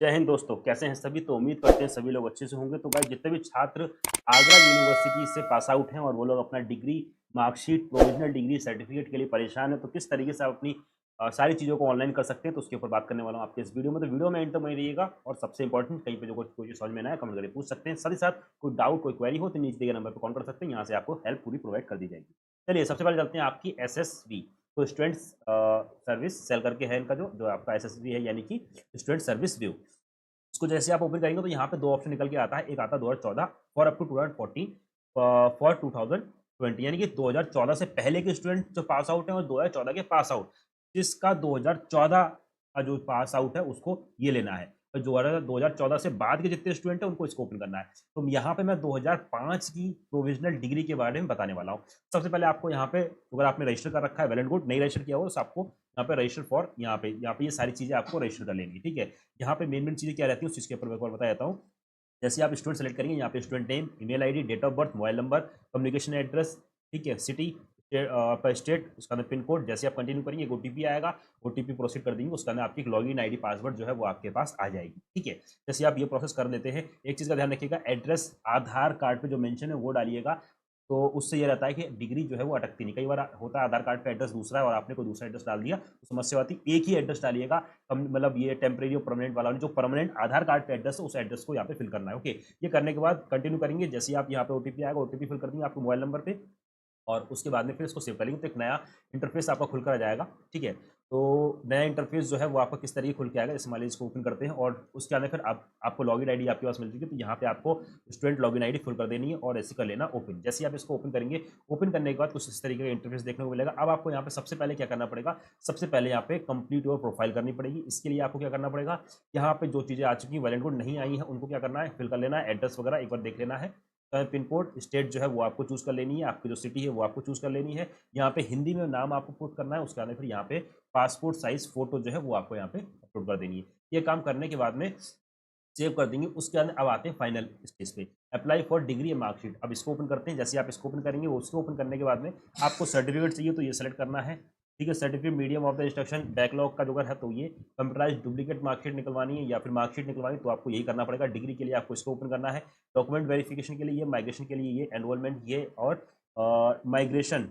जय हिंद दोस्तों, कैसे हैं सभी? तो उम्मीद करते हैं सभी लोग अच्छे से होंगे। तो गाइस जितने भी छात्र आगरा यूनिवर्सिटी से पास आउट हैं और वो लोग अपना degree, marksheet, provisional degree, certificate के लिए परेशान हैं, तो किस तरीके से आप अपनी सारी चीज़ों को ऑनलाइन कर सकते हैं, तो उसके ऊपर बात करने वाला हूँ आपके इस वीडियो में। तो वीडियो में एंड तक बने रहिएगा और सबसे इंपॉर्टेंट, कहीं पे जो कोई चीज़ समझ में ना आए कमेंट करके पूछ सकते हैं। साथ ही साथ कोई डाउट, कोई क्वेरी हो तो नीचे दिए गए नंबर पर कॉल कर सकते हैं, यहाँ से आपको हेल्प पूरी प्रोवाइड कर दी जाएगी। चलिए सबसे पहले चलते हैं आपकी एसएसबी। तो स्टूडेंट्स सर्विस सेल करके है इनका जो जो आपका एसएसबी है, यानी कि स्टूडेंट सर्विस व्यू। इसको जैसे आप ओपन करेंगे तो यहाँ पे दो ऑप्शन निकल के आता है। एक आता है 2014 फॉर अप टू 2014 फॉर 2020, यानी कि 2014 से पहले के स्टूडेंट जो पास आउट हैं और 2014 के पास आउट, जिसका 2014 का जो पास आउट है उसको ये लेना है। और जो 2014 से बाद के जितने स्टूडेंट हैं उनको इसको ओपन करना है। तो यहाँ पे मैं 2005 की प्रोविजनल डिग्री के बारे में बताने वाला हूँ। सबसे पहले आपको यहाँ पे, अगर आपने रजिस्टर कर रखा है वेल एंड गुड, नहीं रजिस्टर किया हो तो आपको यहाँ पे रजिस्टर फॉर, यहाँ पे ये सारी चीजें आपको रजिस्टर कर लेनी है। ठीक है, यहाँ पे मेन मेन चीज़ें क्या रहती है उस चीज़ के ऊपर मैं एक बार बता देता हूँ। जैसे आप स्टूडेंट सेलेक्ट करेंगे, यहाँ पे student name, email ID, date of birth, mobile number, communication address, ठीक है, सिटी, आपका स्टेट, उसका अंदर पिन कोड। जैसे आप कंटिन्यू करेंगे एक ओटीपी आएगा, ओटीपी प्रोसीड कर देंगे, उसका अंदर आपकी लॉगिन आईडी, पासवर्ड जो है वो आपके पास आ जाएगी। ठीक है, जैसे आप ये प्रोसेस कर लेते हैं, एक चीज़ का ध्यान रखिएगा, एड्रेस आधार कार्ड पे जो मेंशन है वो डालिएगा। तो उससे ये रहता है कि डिग्री जो है वो अटकती नहीं। कई बार होता है आधार कार्ड पे एड्रेस दूसरा है और आपने कोई दूसरा एड्रेस डाल दिया तो समस्या आती है। एक ही एड्रेस डालिएगा, मतलब ये टेम्परेरी और परमानेंट वाला, जो परमानेंट आधार कार्ड पे एड्रेस है उस एड्रेस को यहाँ पे फिल करना है। ओके, ये करने के बाद कंटिन्यू करेंगे। जैसे आप यहाँ पे ओटीपी आएगा, ओटीपी फिल कर देंगे आपके मोबाइल नंबर पे और उसके बाद में फिर इसको सेव कर लेंगे तो एक नया इंटरफेस आपका खुलकर आ जाएगा। ठीक है, तो नया इंटरफेस जो है वो आपका किस तरीके खुल के आएगा, जैसे मान लीजिए इसको ओपन करते हैं और उसके अंदर फिर आपको लॉगिन आईडी आपके पास मिल चुकी है, तो यहाँ पे आपको स्टूडेंट लॉगिन आईडी फिल कर देनी है और ऐसे कर लेना ओपन। जैसे आप इसको ओपन करेंगे, ओपन करने के बाद कुछ इस तरीके का इंटरफेस देखने को मिलेगा। अब आपको यहाँ पे सबसे पहले क्या करना पड़ेगा, सबसे पहले यहाँ पे कंप्लीट योर प्रोफाइल करनी पड़ेगी। इसके लिए आपको क्या करना पड़ेगा, यहाँ पे जो चीज़ें आ चुकी हैं वैलिड कोड नहीं आई है उनको क्या करना है, फिल कर लेना है। एड्रेस वगैरह एक बार देख लेना है, पिन कोड, स्टेट जो है वो आपको चूज कर लेनी है, आपकी जो सिटी है वो आपको चूज कर लेनी है। यहाँ पे हिंदी में नाम आपको पुट करना है, उसके बाद फिर यहाँ पे पासपोर्ट साइज फोटो जो है वो आपको यहाँ पे अपलोड कर देनी है। ये काम करने के बाद में सेव कर देंगे। उसके अंदर अब आते हैं फाइनल स्टेज पे, अप्लाई फॉर डिग्री या मार्कशीट। अब इसको ओपन करते हैं। जैसे आप इसको ओपन करेंगे, उसको ओपन करने के बाद में आपको सर्टिफिकेट चाहिए तो ये सेलेक्ट करना है। ठीक है, certificate medium of the instruction backlog का जो अगर है तो ये कंप्यूटराइज डुप्लीकेट मार्कशीट निकलवानी है या फिर मार्कशीट निकलवानी तो आपको यही करना पड़ेगा। डिग्री के लिए आपको इसको ओपन करना है, डॉक्यूमेंट वेरिफिकेशन के लिए ये, माइग्रेशन के लिए ये, एनरोलमेंट ये, और माइग्रेशन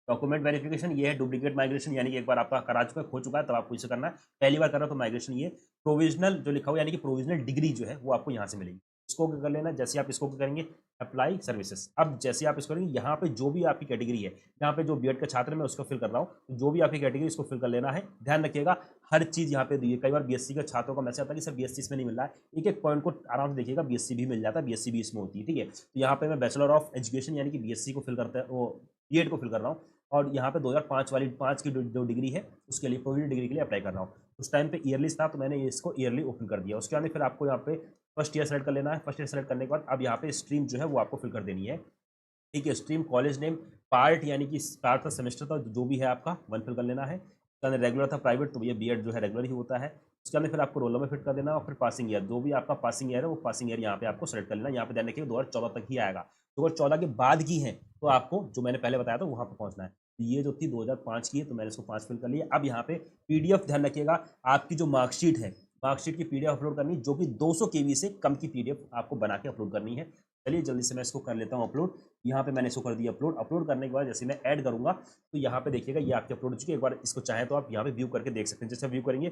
डॉक्यूमेंट वेरिफिकेशन ये है, डुप्लीकेट माइग्रेशन यानी कि एक बार आपका करा चुका है, खो चुका है, तब आपको इसे करना है। पहली बार कर रहा हो तो माइग्रेशन ये, प्रोविजनल जो लिखा हुआ यानी कि प्रोविजनल डिग्री जो है वो आपको यहाँ से मिलेगी। इसको कर लेना। जैसे आप इसको करेंगे अप्लाई सर्विसेज, अब जैसे आप इसको करेंगे यहाँ पे जो भी आपकी कैटेगरी है, यहाँ पे जो बीएड का छात्र मैं उसको फिल कर रहा हूँ, तो जो भी आपकी कैटेगरी इसको फिल कर लेना है। ध्यान रखिएगा हर चीज यहाँ पे दी है। कई बार बीएससी के छात्रों का मैसेज आता है कि सर बीएससी इसमें नहीं मिल रहा है, एक एक पॉइंट को आराम से देखिएगा, बीएससी भी मिल जाता है, बीएससी भी इसमें होती है। ठीक है, तो यहाँ पे मैं बैचलर ऑफ एजुकेशन यानी कि बीएससी को फिल करता है, वो बीएड को फिल कर रहा हूँ और यहाँ पे 2005 वाली 5 की जो डिग्री है उसके लिए, प्रोविजनल डिग्री के लिए अप्लाई कर रहा हूँ। उस टाइम पे ईयरली था तो मैंने इसको ईयरली ओपन कर दिया। उसके बाद फिर आपको यहाँ पे फर्स्ट ईयर सेलेक्ट कर लेना है। फर्स्ट ईयर सेलेक्ट करने के बाद अब यहाँ पे स्ट्रीम जो है वो आपको फिल कर देनी है। ठीक है, स्ट्रीम, कॉलेज नेम, पार्ट यानी कि पार्ट था, सेमेस्टर था, जो भी है आपका वन फिल कर लेना है। उसके अंदर रेगुलर था, प्राइवेट, तो ये बीएड जो है रेगुलर ही होता है। उसके अंदर फिर आपको रोल नंबर फिट कर देना और फिर पासिंग ईयर, जो भी आपका पासिंग ईयर है वो पासिंग ईयर यहाँ पे आपको सेलेक्ट कर लेना। यहाँ पे ध्यान रखिए 2014 तक ही आएगा। 2014 के बाद की है तो आपको जो मैंने पहले बताया था वहां पर पहुंचना है। तो ये जो थी 2005 की है तो मैंने इसको 5 फिल कर लिया। अब यहाँ पे पीडीएफ ध्यान रखिएगा, आपकी जो मार्कशीट है, मार्कशीट की पीडीएफ अपलोड करनी, जो कि 200 केबी से कम की पीडीएफ आपको बना के अपलोड करनी है। चलिए जल्दी से मैं इसको कर लेता हूँ अपलोड। यहाँ पे मैंने इसको कर दिया अपलोड। अपलोड करने के बाद जैसे मैं ऐड करूंगा तो यहाँ पे देखिएगा ये आपके अपलोड हो चुकी है। एक बार इसको चाहे तो आप यहाँ पे व्यू करके देख सकते हैं। जैसे व्यू करेंगे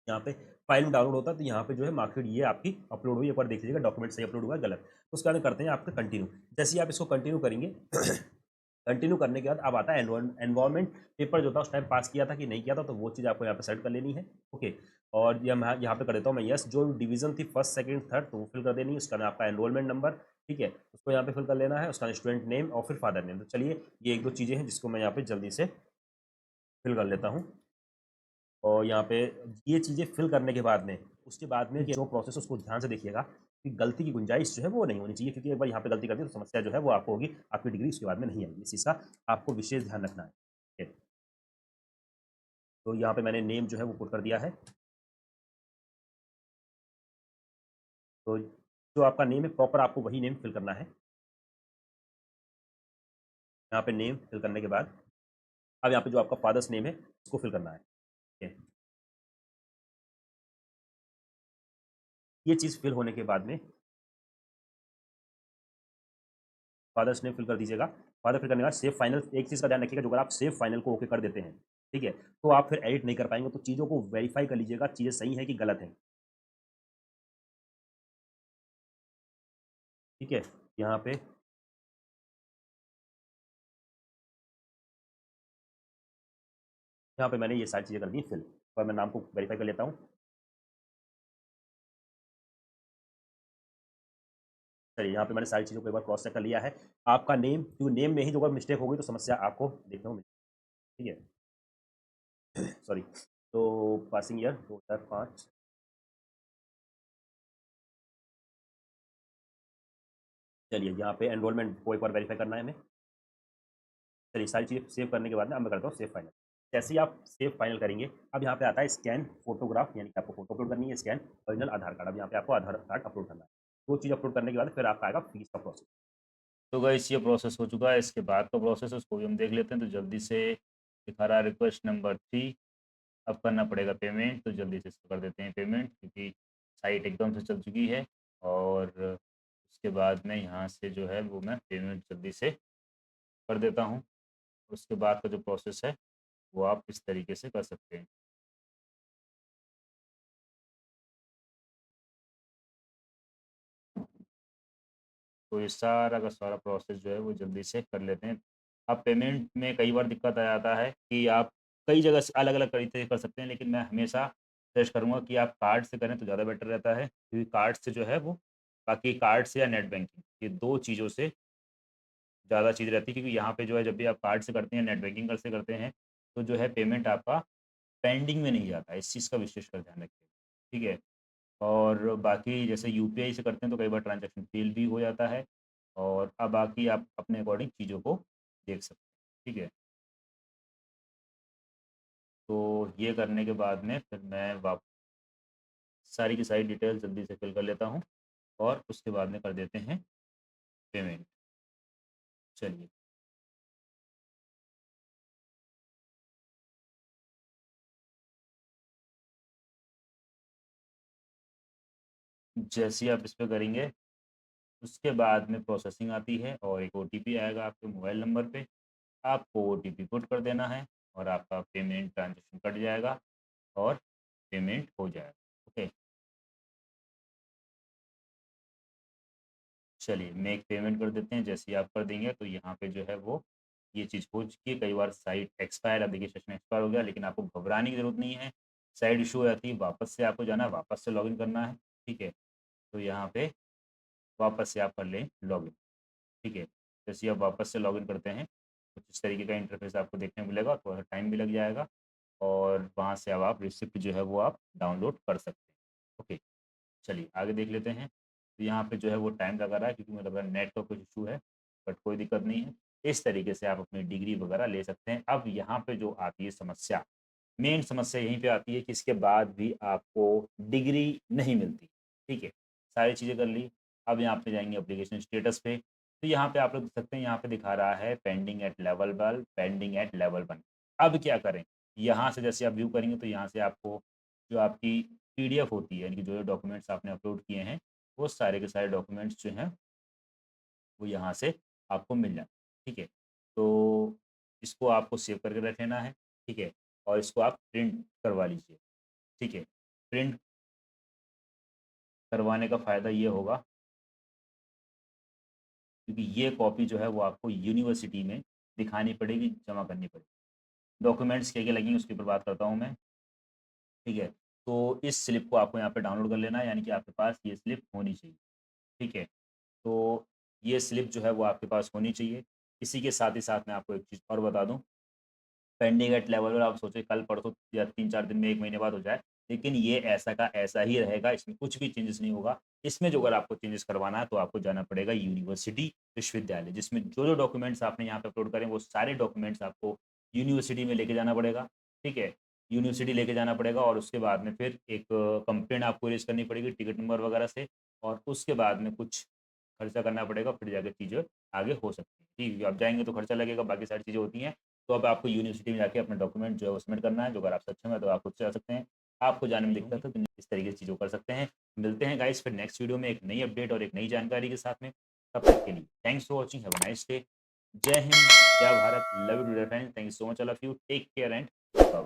यहाँ पे फाइल में डाउनलोड होता है तो यहाँ पे जो है मार्कशीट ये आपकी अपलोड हुई, एक बार देख लीजिएगा डॉक्यूमेंट सही अपलोड हुआ है गलत, तो उसके बाद करते हैं आपका कंटिन्यू। जैसे ही आप इसको कंटिन्यू करेंगे कंटिन्यू करने के बाद अब आता है एनवायरमेंट पेपर जो था उस टाइम पास किया था कि नहीं किया था, तो वो चीज़ आपको यहाँ पे सेट कर लेनी है। ओके, और ये मैं यहाँ पे कर देता हूँ मैं यस, जो डिवीजन थी फर्स्ट सेकंड थर्ड तो वो फिल कर देनी है। उसका नाम आपका एनरोलमेंट नंबर, ठीक है, उसको यहाँ पे फिल कर लेना है। उसका स्टूडेंट नेम और फिर फादर नेम। तो चलिए ये एक दो चीज़ें हैं जिसको मैं यहाँ पे जल्दी से फिल कर लेता हूँ। और यहाँ पे ये चीज़ें फिल करने के बाद में, उसके बाद में जो प्रोसेस उसको ध्यान से देखिएगा कि गलती की गुंजाइश जो है वो नहीं होनी चाहिए, क्योंकि एक बार यहाँ पे गलती कर दी तो समस्या जो है वो आपको होगी, आपकी डिग्री उसके बाद में नहीं आएगी। इस चीज़ का आपको विशेष ध्यान रखना है। ठीक है, तो यहाँ पे मैंने नेम जो है वो पुट कर दिया है। तो जो आपका नेम है प्रॉपर आपको वही नेम फिल करना है। यहाँ पे नेम फिल करने के बाद अब यहाँ पे जो आपका फादर्स नेम है उसको फिल करना है। ठीक है, ये चीज़ फिल होने के बाद में फादर्स नेम फिल कर दीजिएगा। फादर फिल करने के बाद सेव फाइनल, एक चीज़ का ध्यान रखिएगा, जो अगर आप सेव फाइनल को ओके कर देते हैं, ठीक है, तो आप फिर एडिट नहीं कर पाएंगे। तो चीज़ों को वेरीफाई कर लीजिएगा, चीज़ें सही हैं कि गलत हैं, ठीक है। यहाँ पे मैंने ये सारी चीज़ें कर दी फिल, और मैं नाम को वेरीफाई कर लेता हूँ। चलिए, यहाँ पे मैंने सारी चीज़ों को एक बार क्रॉस चेक कर लिया है। आपका नेम, क्योंकि नेम में ही जो अगर मिस्टेक होगी तो समस्या आपको देखने को मिलेगी, ठीक है। सॉरी। तो पासिंग ईयर 2005, चलिए यहाँ पे एनरोलमेंट को एक बार वेरीफाई करना है हमें। चलिए, सारी चीज़ें सेव करने के बाद में अब मैं करता हूँ सेव फाइनल। जैसे ही आप सेव फाइनल करेंगे, अब यहाँ पे आता है स्कैन फोटोग्राफ, यानी कि आपको फोटो अपलोड करनी है, स्कैन ओरिजिनल आधार कार्ड। अब यहाँ पे आपको आधार कार्ड अपलोड करना है। वो चीज़ अपलोड करने के बाद फिर आपका आएगा फीस का प्रोसेस। तो गाइस ये प्रोसेस हो चुका है। इसके बाद का प्रोसेस है उसको भी हम देख लेते हैं। तो जल्दी से दिखा रहा है रिक्वेस्ट नंबर 3, अब करना पड़ेगा पेमेंट। तो जल्दी से इसको कर देते हैं पेमेंट, क्योंकि साइट एकदम से चल चुकी है। और उसके बाद में यहाँ से जो है वो मैं पेमेंट जल्दी से कर देता हूँ। उसके बाद का जो प्रोसेस है वो आप इस तरीके से कर सकते हैं। तो ये सारा का सारा प्रोसेस जो है वो जल्दी से कर लेते हैं। अब पेमेंट में कई बार दिक्कत आ जाता है कि आप कई जगह से अलग-अलग तरीके से कर सकते हैं, लेकिन मैं हमेशा सजेस्ट करूँगा कि आप कार्ड से करें तो ज़्यादा बेटर रहता है, क्योंकि कार्ड से जो है वो, बाकी कार्ड से या नेट बैंकिंग, ये 2 चीज़ों से ज़्यादा चीज़ रहती है। क्योंकि यहाँ पे जो है जब भी आप कार्ड से करते हैं, नेट बैंकिंग कर से करते हैं, तो जो है पेमेंट आपका पेंडिंग में नहीं जाता है। इस चीज़ का विशेष कर ध्यान रखिए, ठीक है? और बाकी जैसे यूपीआई से करते हैं तो कई बार ट्रांज़ैक्शन फ़ेल भी हो जाता है। और अब बाकी आप अपने अकॉर्डिंग चीज़ों को देख सकते हैं, ठीक है? तो ये करने के बाद में फिर मैं वाप सारी की सारी डिटेल जल्दी से फिल कर लेता हूँ, और उसके बाद में कर देते हैं पेमेंट। चलिए, जैसे ही आप इस पे करेंगे, उसके बाद में प्रोसेसिंग आती है और एक ओटीपी आएगा आपके मोबाइल नंबर पे। आपको ओटीपी पुट कर देना है और आपका पेमेंट ट्रांज़ैक्शन कट जाएगा और पेमेंट हो जाएगा। ओके, चलिए मेक पेमेंट कर देते हैं। जैसे ही आप कर देंगे तो यहाँ पे जो है वो ये चीज़ हो चुकी है। कई बार साइट एक्सपायर, अब देखिए सेशन एक्सपायर हो गया, लेकिन आपको घबराने की ज़रूरत नहीं है। साइट इशू हो जाती है, वापस से आपको जाना है, वापस से लॉगिन करना है, ठीक है? तो यहाँ पे वापस से आप कर लें लॉगिन, ठीक है? जैसे ही आप वापस से लॉगिन करते हैं, कुछ इस तरीके का इंटरफेस आपको देखने को मिलेगा, थोड़ा सा टाइम भी लग जाएगा, और वहाँ से अब आप रिसिप्ट जो है वो आप डाउनलोड कर सकते हैं। ओके, चलिए आगे देख लेते हैं। तो यहाँ पे जो है वो टाइम लगा रहा है, क्योंकि मुझे लग रहा है नेट का कुछ इशू है, बट कोई दिक्कत नहीं है। इस तरीके से आप अपनी डिग्री वगैरह ले सकते हैं। अब यहाँ पे जो आती है समस्या, मेन समस्या यहीं पे आती है कि इसके बाद भी आपको डिग्री नहीं मिलती, ठीक है? सारी चीज़ें कर ली, अब यहाँ पे जाएँगे एप्लीकेशन स्टेटस पे, तो यहाँ पे आप लोग देख सकते हैं, यहाँ पे दिखा रहा है pending at level 12, pending at level 1। अब क्या करें? यहाँ से जैसे आप व्यू करेंगे तो यहाँ से आपको जो आपकी पीडीएफ होती है, यानी कि जो डॉक्यूमेंट्स आपने अपलोड किए हैं, वो सारे के सारे डॉक्यूमेंट्स जो हैं वो यहाँ से आपको मिल जाए, ठीक है? तो इसको आपको सेव करके रख लेना है, ठीक है? और इसको आप प्रिंट करवा लीजिए, ठीक है? प्रिंट करवाने का फ़ायदा ये होगा, क्योंकि ये कॉपी जो है वो आपको यूनिवर्सिटी में दिखानी पड़ेगी, जमा करनी पड़ेगी। डॉक्यूमेंट्स क्या-क्या लगेंगे उसके ऊपर बात करता हूँ मैं, ठीक है? तो इस स्लिप को आपको यहाँ पे डाउनलोड कर लेना है, यानी कि आपके पास ये स्लिप होनी चाहिए, ठीक है? तो ये स्लिप जो है वो आपके पास होनी चाहिए। इसी के साथ ही साथ मैं आपको एक चीज़ और बता दूँ, पेंडिंग एट लेवल पर आप सोचिए कल परसों या 3-4 दिन में 1 महीने बाद हो जाए, लेकिन ये ऐसा का ऐसा ही रहेगा, इसमें कुछ भी चेंजेस नहीं होगा। इसमें जो अगर आपको चेंजेस करवाना है तो आपको जाना पड़ेगा यूनिवर्सिटी विश्वविद्यालय, जिसमें जो-जो डॉक्यूमेंट्स आपने यहाँ पे अपलोड करें वो सारे डॉक्यूमेंट्स आपको यूनिवर्सिटी में लेके जाना पड़ेगा, ठीक है? यूनिवर्सिटी लेके जाना पड़ेगा, और उसके बाद में फिर एक कंप्लेंट आपको रेज़ करनी पड़ेगी टिकट नंबर वगैरह से, और उसके बाद में कुछ खर्चा करना पड़ेगा, फिर जाके चीज़ें आगे हो सकती हैं। ठीक है, आप जाएँगे तो खर्चा लगेगा, बाकी सारी चीज़ें होती हैं। तो अब आपको यूनिवर्सिटी में जाके अपना डॉक्यूमेंट जो है वो सबमिट करना है, जो अगर आप सक्षम हैं तो आप खुद से जा सकते हैं। आपको जाने में दिक्कत है तो इस तरीके से चीज़ों को कर सकते हैं। मिलते हैं गाइस फिर नेक्स्ट वीडियो में एक नई अपडेट और एक नई जानकारी के साथ में। तब तक के लिए thanks for watching, have a nice day. जय हिंद, जय Bharat, love you dear friends, thank you so much all of you, take care and bye.